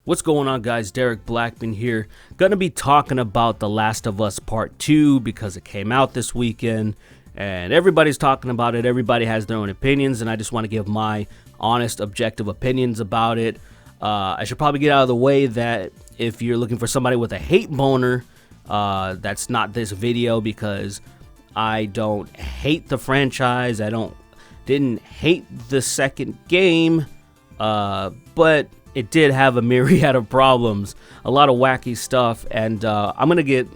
What's going on, guys? Derek Blackman here. Gonna be talking about The Last of Us Part 2 because it came out this weekend and everybody's talking about it. Everybody has their own opinions, and I just want to give my honest, objective opinions about it. I should probably get out of the way that if you're looking for somebody with a hate boner, that's not this video, because I don't hate the franchise. Didn't hate the second game, but it did have a myriad of problems, a lot of wacky stuff, and I'm going to get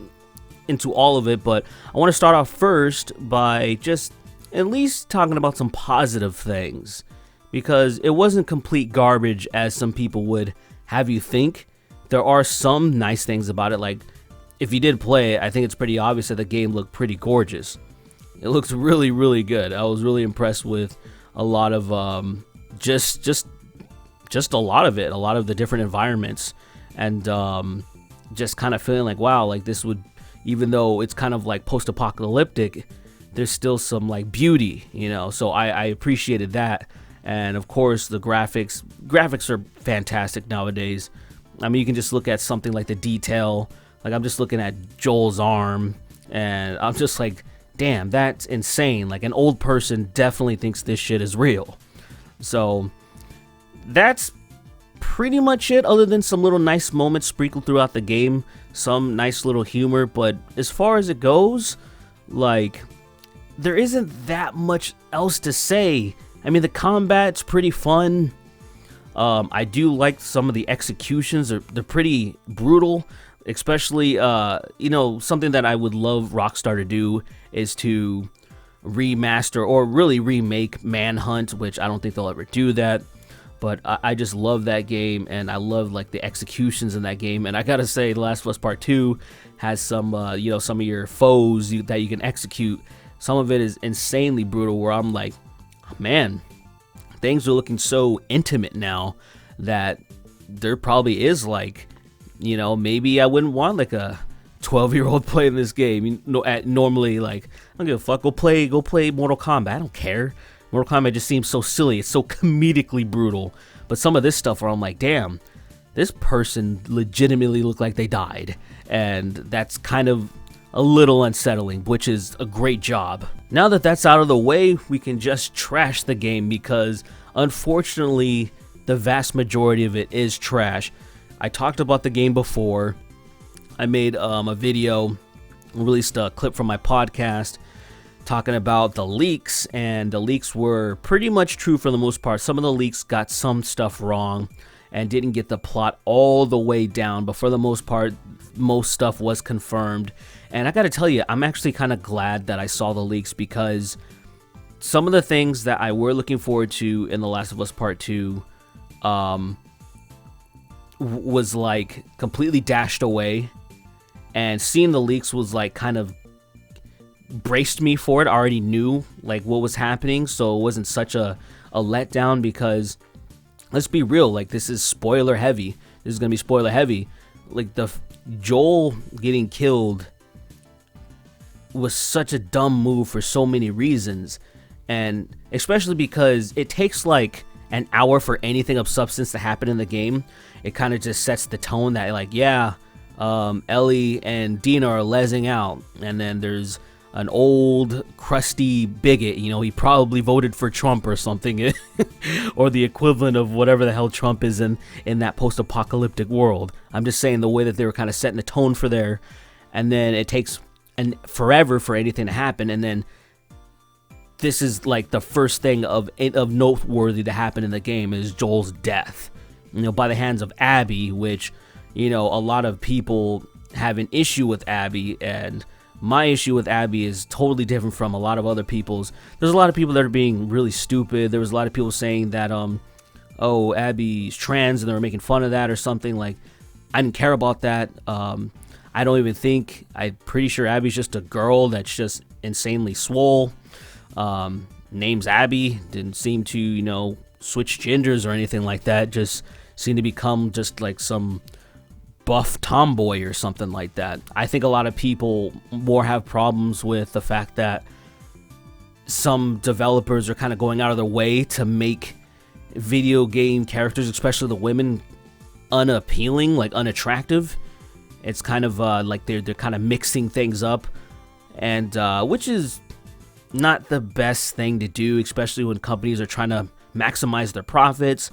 into all of it, but I want to start off first by just at least talking about some positive things, because it wasn't complete garbage as some people would have you think. There are some nice things about it, like if you did play it, I think it's pretty obvious that the game looked pretty gorgeous. It looks really, really good. I was really impressed with a lot of just a lot of it, a lot of the different environments, and just kind of feeling like, wow, like this would, even though it's kind of like post-apocalyptic, there's still some like beauty, you know. So I appreciated that. And of course the graphics are fantastic nowadays. I mean, you can just look at something like the detail. Like, I'm just looking at Joel's arm and I'm just like, damn, that's insane. Like, an old person definitely thinks this shit is real. So that's pretty much it, other than some little nice moments sprinkled throughout the game, some nice little humor. But as far as it goes, like, there isn't that much else to say. I mean, the combat's pretty fun. I do like some of the executions. They're pretty brutal, especially, you know, something that I would love Rockstar to do is to remaster or really remake Manhunt, which I don't think they'll ever do that. But I just love that game, and I love like the executions in that game. And I gotta say, The Last of Us Part 2 has some, you know, some of your foes that you can execute. Some of it is insanely brutal, where I'm like, man, things are looking so intimate now that there probably is, like, you know, maybe I wouldn't want like a 12-year-old playing this game. You know, normally, like, I don't give a fuck. Go play Mortal Kombat. I don't care. Mortal Kombat just seems so silly. It's so comedically brutal. But some of this stuff where I'm like, damn, this person legitimately looked like they died. And that's kind of a little unsettling, which is a great job. Now that that's out of the way, we can just trash the game, because unfortunately, the vast majority of it is trash. I talked about the game before. I made a video, released a clip from my podcast, talking about the leaks, and the leaks were pretty much true for the most part. Some of the leaks got some stuff wrong and didn't get the plot all the way down, but for the most part, most stuff was confirmed. And I gotta tell you, I'm actually kind of glad that I saw the leaks, because some of the things that I were looking forward to in The Last of Us Part 2 was like completely dashed away, and seeing the leaks was like kind of braced me for it. I already knew like what was happening, so it wasn't such a letdown, because let's be real, like, this is spoiler heavy. This is gonna be spoiler heavy. Like, the Joel getting killed was such a dumb move for so many reasons, and especially because it takes like an hour for anything of substance to happen in the game. It kind of just sets the tone that, like, yeah, Ellie and Dina are lezzing out, and then there's an old crusty bigot, you know, he probably voted for Trump or something, or the equivalent of whatever the hell Trump is in that post-apocalyptic world. I'm just saying the way that they were kind of setting the tone for there, and then it takes forever for anything to happen, and then this is like the first thing of noteworthy to happen in the game is Joel's death, you know, by the hands of Abby, which, you know, a lot of people have an issue with Abby, and my issue with Abby is totally different from a lot of other people's. There's a lot of people that are being really stupid. There was a lot of people saying that, oh, Abby's trans, and they were making fun of that or something. Like, I didn't care about that. I don't even think, I'm pretty sure Abby's just a girl that's just insanely swole. Name's Abby, didn't seem to, you know, switch genders or anything like that. Just seemed to become just like some buff tomboy or something like that. I think a lot of people more have problems with the fact that some developers are kind of going out of their way to make video game characters, especially the women, unappealing, like unattractive. It's kind of like they're kind of mixing things up, and which is not the best thing to do, especially when companies are trying to maximize their profits.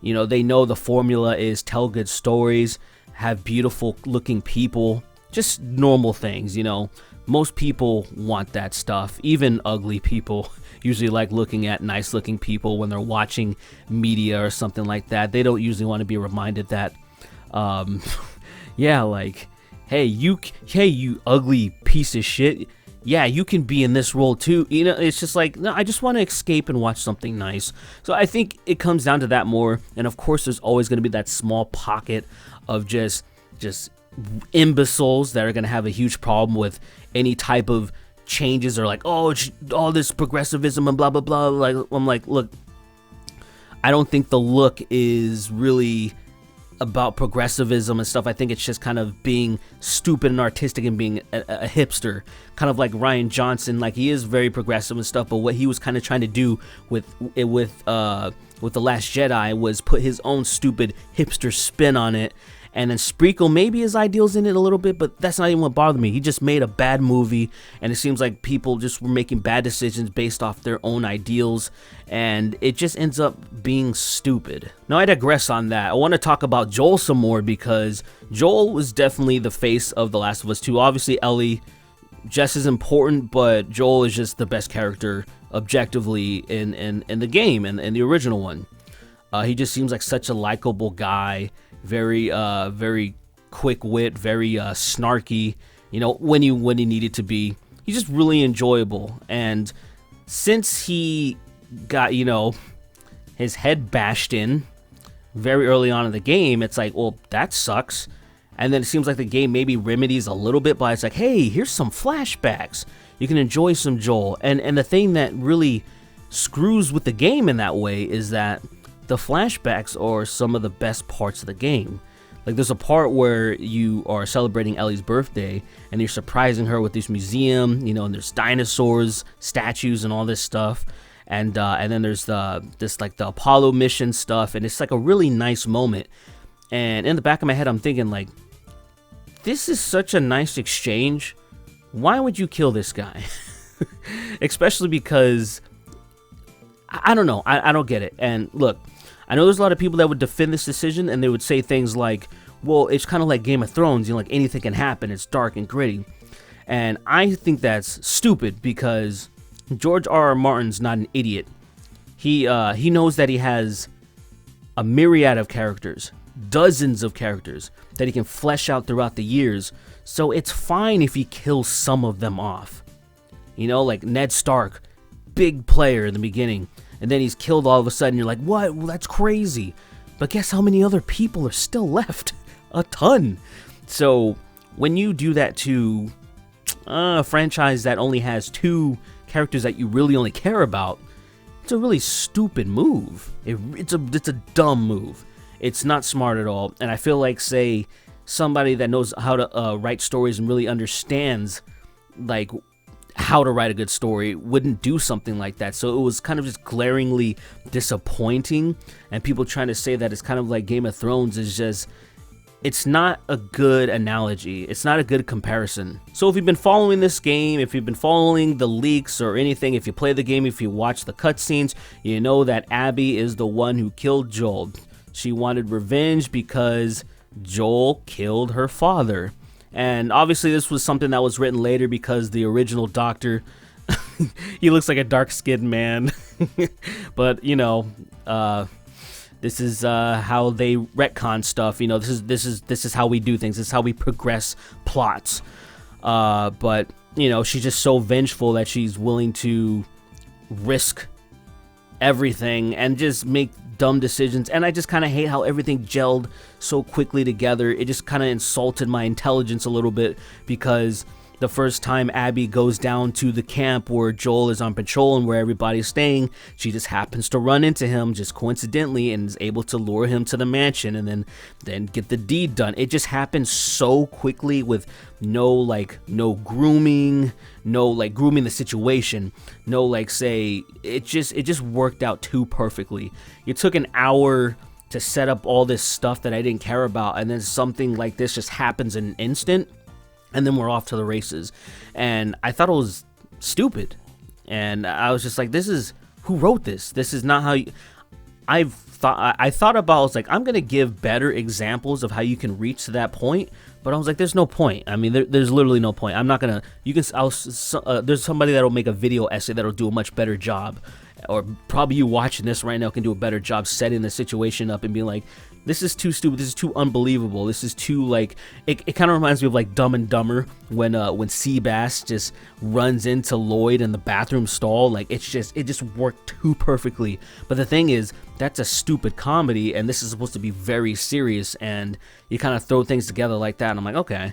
You know, they know the formula is tell good stories, have beautiful looking people, just normal things, you know. Most people want that stuff. Even ugly people usually like looking at nice looking people when they're watching media or something like that. They don't usually want to be reminded that yeah, like, hey, you ugly piece of shit. Yeah, you can be in this role too. You know, it's just like, no, I just want to escape and watch something nice. So I think it comes down to that more. And of course, there's always going to be that small pocket of just imbeciles that are going to have a huge problem with any type of changes, or like, oh, all this progressivism and blah, blah, blah. Like, I'm like, look, I don't think the look is really about progressivism and stuff. I think it's just kind of being stupid and artistic and being a hipster, kind of like Rian Johnson. Like, he is very progressive and stuff, but what he was kind of trying to do with The Last Jedi was put his own stupid hipster spin on it, and then sprinkle maybe his ideals in it a little bit, but that's not even what bothered me. He just made a bad movie, and it seems like people just were making bad decisions based off their own ideals, and it just ends up being stupid. Now, I digress on that. I want to talk about Joel some more, because Joel was definitely the face of The Last of Us 2. Obviously, Ellie just as important, but Joel is just the best character objectively in the game and in the original one. He just seems like such a likable guy. Very quick wit, very snarky, you know, when he needed to be. He's just really enjoyable. And since he got, you know, his head bashed in very early on in the game, it's like, well, that sucks. And then it seems like the game maybe remedies a little bit by, it's like, hey, here's some flashbacks. You can enjoy some Joel. And the thing that really screws with the game in that way is that the flashbacks are some of the best parts of the game. Like, there's a part where you are celebrating Ellie's birthday and you're surprising her with this museum, you know, and there's dinosaurs, statues, and all this stuff. And then there's the Apollo mission stuff, and it's like a really nice moment. And in the back of my head, I'm thinking, like, this is such a nice exchange. Why would you kill this guy? Especially because I don't know. I don't get it. And look, I know there's a lot of people that would defend this decision, and they would say things like, well, it's kind of like Game of Thrones, you know, like anything can happen. It's dark and gritty. And I think that's stupid, because George R.R. Martin's not an idiot. He knows that he has a myriad of characters, dozens of characters that he can flesh out throughout the years. So it's fine if he kills some of them off. You know, like Ned Stark, big player in the beginning, and then he's killed all of a sudden. You're like, what? Well, that's crazy. But guess how many other people are still left? A ton. So when you do that to a franchise that only has 2 characters that you really only care about, it's a really stupid move. It's a dumb move. It's not smart at all. And I feel like, say, somebody that knows how to write stories and really understands, like, how to write a good story wouldn't do something like that. So it was kind of just glaringly disappointing, and people trying to say that it's kind of like Game of Thrones is just, it's not a good analogy. It's not a good comparison. So if you've been following this game, if you've been following the leaks or anything, if you play the game, if you watch the cutscenes, you know that Abby is the one who killed Joel. She wanted revenge because Joel killed her father. And obviously this was something that was written later, because the original Doctor, he looks like a dark-skinned man. But, you know, this is how they retcon stuff. You know, this is how we do things. This is how we progress plots. But, you know, she's just so vengeful that she's willing to risk everything and just make dumb decisions. And I just kind of hate how everything gelled so quickly together. It just kind of insulted my intelligence a little bit, because the first time Abby goes down to the camp where Joel is on patrol and where everybody's staying, she just happens to run into him just coincidentally and is able to lure him to the mansion and then get the deed done. It just happened so quickly, with no grooming, grooming the situation, it just worked out too perfectly. You took an hour to set up all this stuff that I didn't care about, and then something like this just happens in an instant, and then we're off to the races. And I thought it was stupid, and I was just like, this is, who wrote this? This is not how you, I thought about, I was like, I'm gonna give better examples of how you can reach to that point, but I was like, there's no point. I mean, there's literally no point. I'm not gonna, you can, there's somebody that'll make a video essay that'll do a much better job, or probably you watching this right now can do a better job setting the situation up and being like, this is too stupid, this is too unbelievable, this is too, like, it kind of reminds me of like Dumb and Dumber when Seabass just runs into Lloyd in the bathroom stall. Like, it just worked too perfectly. But the thing is, that's a stupid comedy, and this is supposed to be very serious, and you kind of throw things together like that, and I'm like, okay,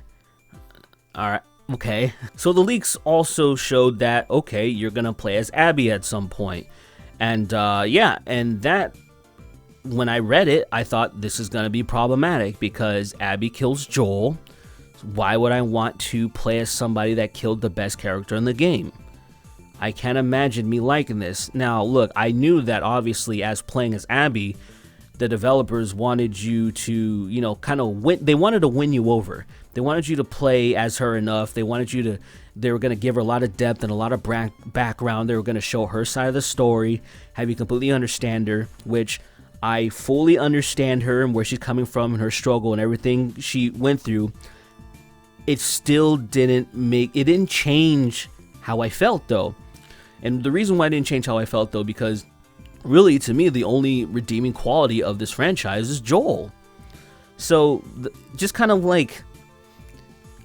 all right, okay. So the leaks also showed that, okay, you're gonna play as Abby at some point, and yeah, and that, when I read it, I thought this is going to be problematic because Abby kills Joel. Why would I want to play as somebody that killed the best character in the game? I can't imagine me liking this. Now, look, I knew that obviously as playing as Abby, the developers wanted you to, you know, kind of win. They wanted to win you over. They wanted you to play as her enough. They wanted you to, they were going to give her a lot of depth and a lot of background. They were going to show her side of the story, have you completely understand her, which I fully understand her and where she's coming from and her struggle and everything she went through. It still didn't change how I felt though. And the reason why it didn't change how I felt though, because really to me, the only redeeming quality of this franchise is Joel. So just kind of like,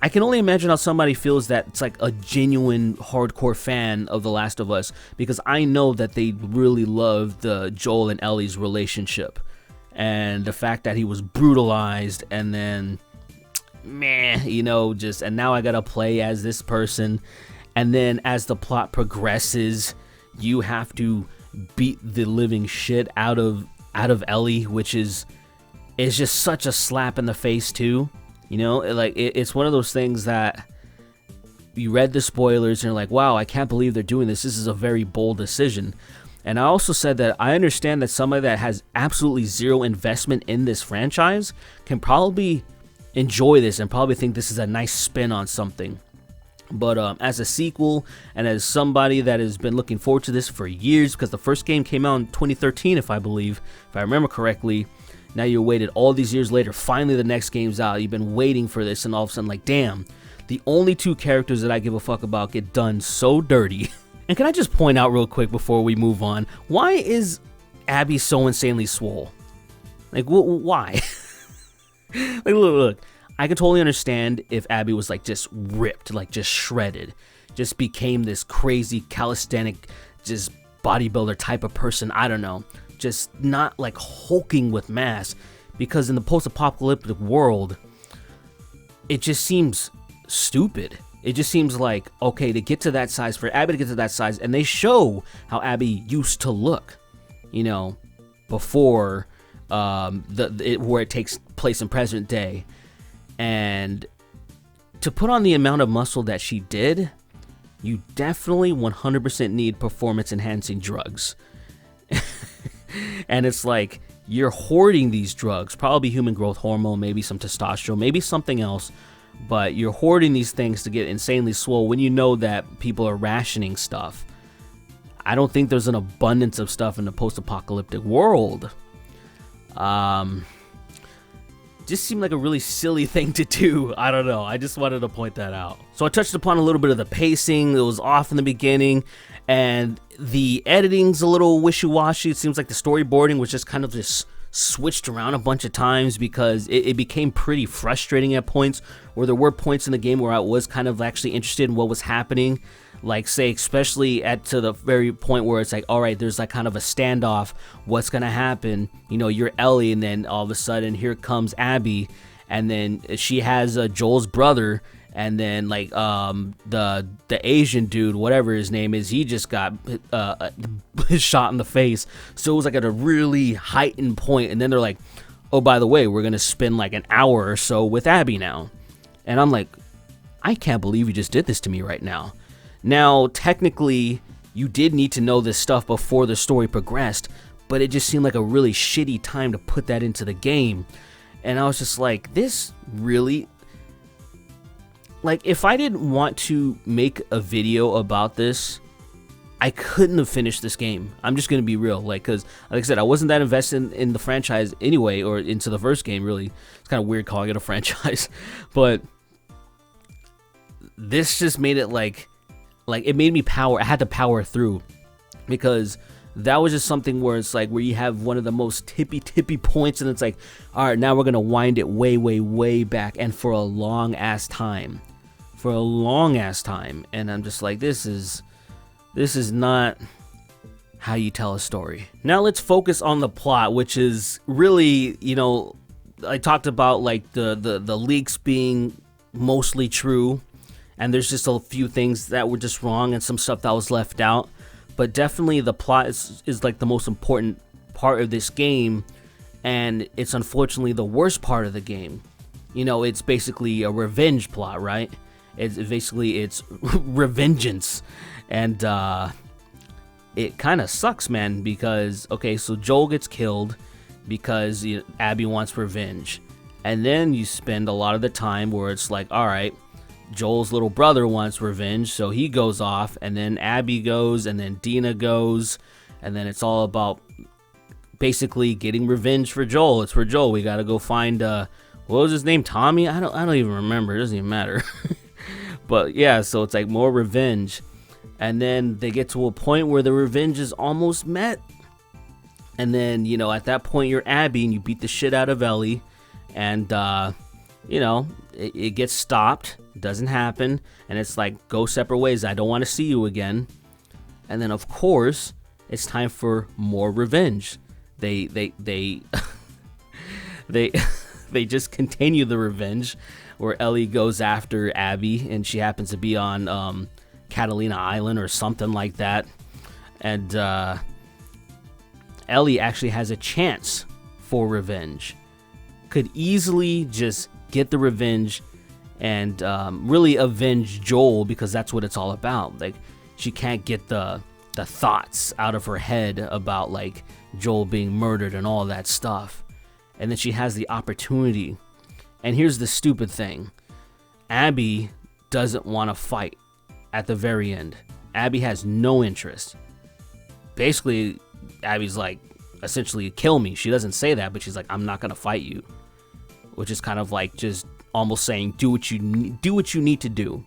I can only imagine how somebody feels that it's like a genuine hardcore fan of The Last of Us, because I know that they really love the Joel and Ellie's relationship and the fact that he was brutalized and then meh, you know, just, and now I gotta play as this person, and then as the plot progresses, you have to beat the living shit out of Ellie, which is just such a slap in the face too. You know, like, it's one of those things that you read the spoilers and you're like, wow, I can't believe they're doing this. This is a very bold decision. And I also said that I understand that somebody that has absolutely zero investment in this franchise can probably enjoy this and probably think this is a nice spin on something. But as a sequel and as somebody that has been looking forward to this for years, because the first game came out in 2013, if I remember correctly. Now you waited all these years later, finally the next game's out, you've been waiting for this, and all of a sudden, like, damn, the only two characters that I give a fuck about get done so dirty. And can I just point out real quick before we move on, why is Abby so insanely swole? Like, why? Like, look, I can totally understand if Abby was, like, just ripped, like, just shredded, just became this crazy calisthenic, just bodybuilder type of person, I don't know. Just not like hulking with mass, because in the post-apocalyptic world, it just seems stupid. It just seems like, okay, to get to that size, for Abby to get to that size, and they show how Abby used to look, you know, before where it takes place in present day, and to put on the amount of muscle that she did, you definitely 100% need performance-enhancing drugs. And it's like, you're hoarding these drugs, probably human growth hormone, maybe some testosterone, maybe something else, but you're hoarding these things to get insanely swole when you know that people are rationing stuff. I don't think there's an abundance of stuff in the post-apocalyptic world. Just seemed like a really silly thing to do. I don't know. I just wanted to point that out. So I touched upon a little bit of the pacing. It was off in the beginning, and the editing's a little wishy-washy. It seems like the storyboarding was just kind of just switched around a bunch of times, because it became pretty frustrating at points, where there were points in the game where I was kind of actually interested in what was happening. Like, say, especially to the very point where it's like, all right, there's like kind of a standoff. What's going to happen? You know, you're Ellie, and then all of a sudden here comes Abby, and then she has Joel's brother, and then like the Asian dude, whatever his name is, he just got shot in the face. So it was like at a really heightened point, and then they're like, oh, by the way, we're going to spend like an hour or so with Abby now. And I'm like, I can't believe you just did this to me right now. Now, technically, you did need to know this stuff before the story progressed, but it just seemed like a really shitty time to put that into the game. And I was just like, this really, like, if I didn't want to make a video about this, I couldn't have finished this game. I'm just gonna be real, like, because like I said, I wasn't that invested in the franchise anyway, or into the first game. Really, it's kind of weird calling it a franchise, but this just made it like it made me I had to power through, because that was just something where it's like where you have one of the most tippy points, and it's like, all right, now we're gonna wind it way back, and for a long ass time, and I'm just like, this is not how you tell a story. Now let's focus on the plot, which is really, you know, I talked about like the leaks being mostly true, and there's just a few things that were just wrong and some stuff that was left out. But definitely the plot is like the most important part of this game, and it's unfortunately the worst part of the game. You know, it's basically a revenge plot, right? It's revengeance. And it kind of sucks, man, because, okay, so Joel gets killed because Abby wants revenge. And then you spend a lot of the time where it's like, all right, Joel's little brother wants revenge, so he goes off, and then Abby goes, and then Dina goes, and then it's all about basically getting revenge for Joel. It's for Joel. We gotta go find what was his name? Tommy? I don't even remember. It doesn't even matter. But yeah, so it's like more revenge. And then they get to a point where the revenge is almost met. And then, you know, at that point you're Abby and you beat the shit out of Ellie. And, you know, it gets stopped. It doesn't happen. And it's like, go separate ways. I don't want to see you again. And then, of course, it's time for more revenge. They they just continue the revenge, where Ellie goes after Abby, and she happens to be on Catalina Island or something like that. And Ellie actually has a chance for revenge. Could easily just get the revenge and really avenge Joel, because that's what it's all about. Like, she can't get the thoughts out of her head about like Joel being murdered and all that stuff. And then she has the opportunity. And here's the stupid thing. Abby doesn't want to fight at the very end. Abby has no interest. Basically, Abby's like, essentially, kill me. She doesn't say that, but she's like, I'm not going to fight you. Which is kind of like just almost saying, do what you need to do.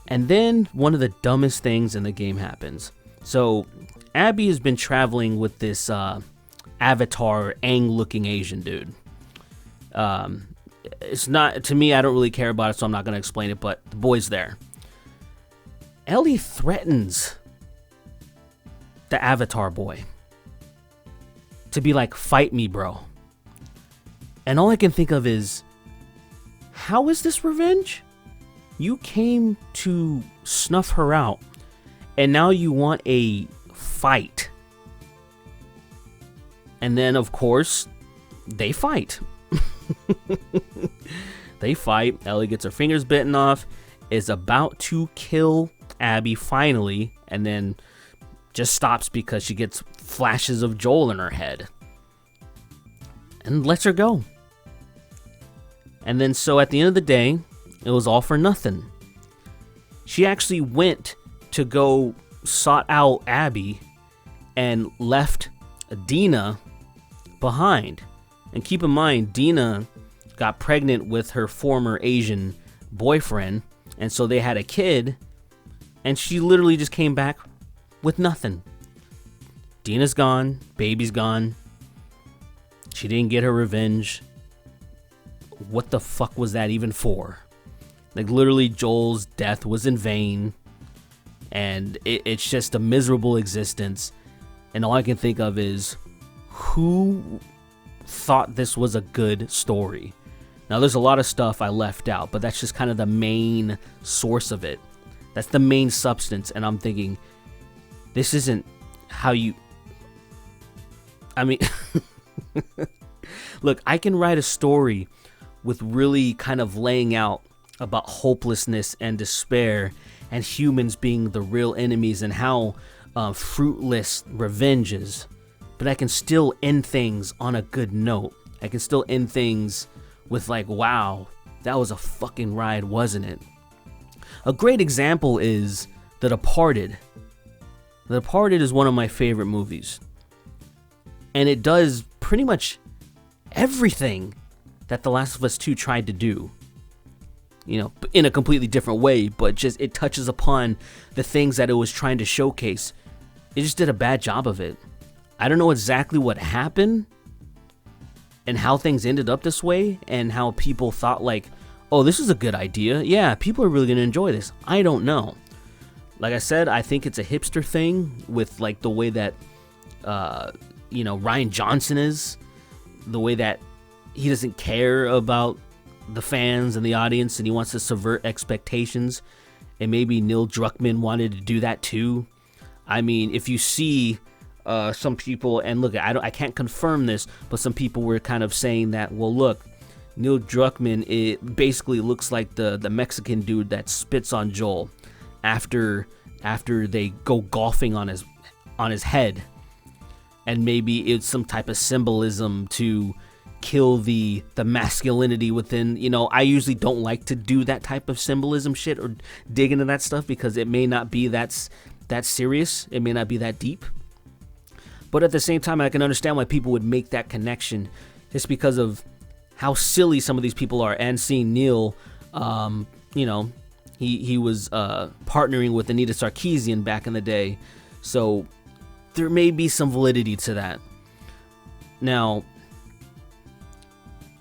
And then one of the dumbest things in the game happens. So Abby has been traveling with this Avatar Aang-looking Asian dude. It's not, to me, I don't really care about it, so I'm not going to explain it, but the boy's there. Ellie threatens the Avatar boy to be like, fight me, bro. And all I can think of is, how is this revenge? You came to snuff her out, and now you want a fight. And then, of course, they fight. They fight. Ellie gets her fingers bitten off, is about to kill Abby finally, and then just stops because she gets flashes of Joel in her head and lets her go. And then, so at the end of the day, it was all for nothing. She actually went to go sought out Abby and left Dina behind. And keep in mind, Dina got pregnant with her former Asian boyfriend, and so they had a kid, and she literally just came back with nothing. Dina's gone, baby's gone. She didn't get her revenge. What the fuck was that even for? Like, literally, Joel's death was in vain, and it's just a miserable existence. And all I can think of is, who thought this was a good story? Now, there's a lot of stuff I left out, but that's just kind of the main source of it. That's the main substance, and I'm thinking, this isn't how you... I mean, look, I can write a story with really kind of laying out about hopelessness and despair and humans being the real enemies and how fruitless revenge is. but I can still end things on a good note. I can still end things with like, wow, that was a fucking ride, wasn't it? A great example is The Departed. The Departed is one of my favorite movies. And it does pretty much everything that The Last of Us 2 tried to do. You know, in a completely different way, but just it touches upon the things that it was trying to showcase. It just did a bad job of it. I don't know exactly what happened and how things ended up this way and how people thought like, oh, this is a good idea. Yeah, people are really going to enjoy this. I don't know. Like I said, I think it's a hipster thing with like the way that, Rian Johnson is, the way that he doesn't care about the fans and the audience and he wants to subvert expectations. And maybe Neil Druckmann wanted to do that too. I mean, if you see some people, and look, I can't confirm this, but some people were kind of saying that, well, look, Neil Druckmann, it basically looks like the Mexican dude that spits on Joel after they go golfing on his head, and maybe it's some type of symbolism to kill the masculinity within. You know, I usually don't like to do that type of symbolism shit or dig into that stuff because it may not be that serious, it may not be that deep. But at the same time, I can understand why people would make that connection just because of how silly some of these people are. And seeing Neil, he was partnering with Anita Sarkeesian back in the day. So there may be some validity to that. Now,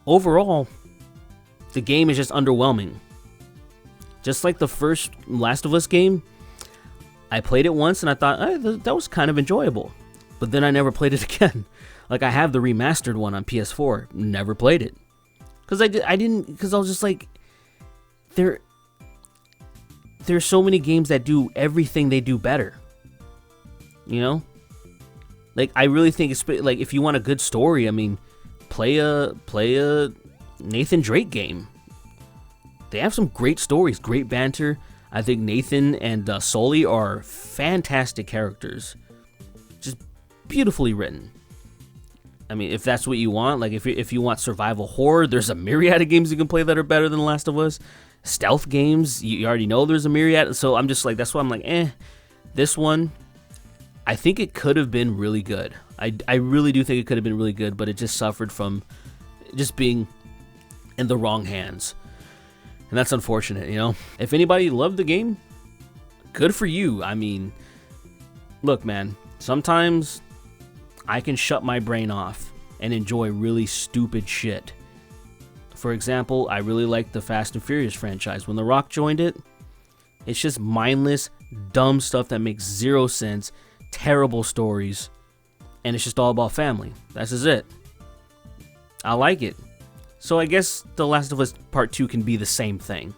overall, the game is just underwhelming. Just like the first Last of Us game, I played it once and I thought, that was kind of enjoyable. But then I never played it again. Like, I have the remastered one on PS4. Never played it. Because I was just like, there's so many games that do everything they do better. You know? Like, I really think it's, like, if you want a good story, I mean, play a Nathan Drake game. They have some great stories, great banter. I think Nathan and Sully are fantastic characters. Just beautifully written. I mean, if that's what you want, like if you want survival horror, there's a myriad of games you can play that are better than The Last of Us. Stealth games, you already know there's a myriad. So I'm just like, that's why I'm like, this one, I think it could have been really good. I really do think it could have been really good, but it just suffered from just being in the wrong hands. And that's unfortunate, you know? If anybody loved the game, good for you. I mean, look, man, sometimes I can shut my brain off and enjoy really stupid shit. For example, I really like the Fast and Furious franchise. When The Rock joined it, it's just mindless, dumb stuff that makes zero sense, terrible stories, and it's just all about family. That's just it. I like it. So I guess The Last of Us Part 2 can be the same thing.